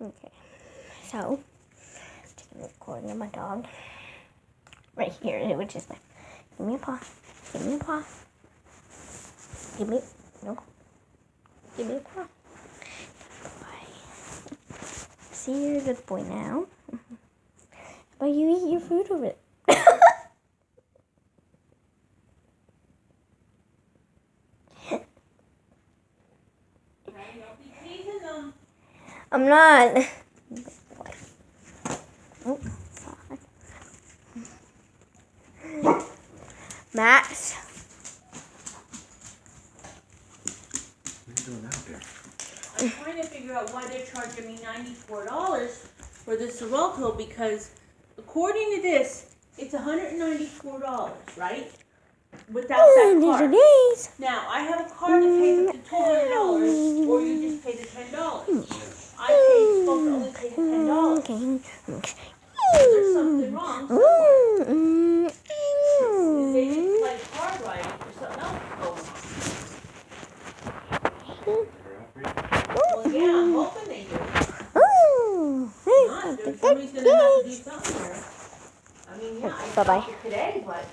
Okay. So, taking a recording of my dog. Right here, which is like, give me a paw. Give me a paw. Give me, no. Give me a paw. Good boy. See, you're a good boy now. But you eat your food of it. I'm not. Oh, Max. What are you doing out there? I'm trying to figure out why they're charging me $94 for this Sirocco because according to this, it's $194, right? Without that card. Now, I have a card that pays up to $200 or you just pay the $10. I supposed to only pay the $10. There's something wrong somewhere. They didn't play card right or something else going on. Well, yeah, I'm hoping they do. Not, there's somebody's gonna have to do something here. I mean, yeah, I Bye-bye. stopped it today, but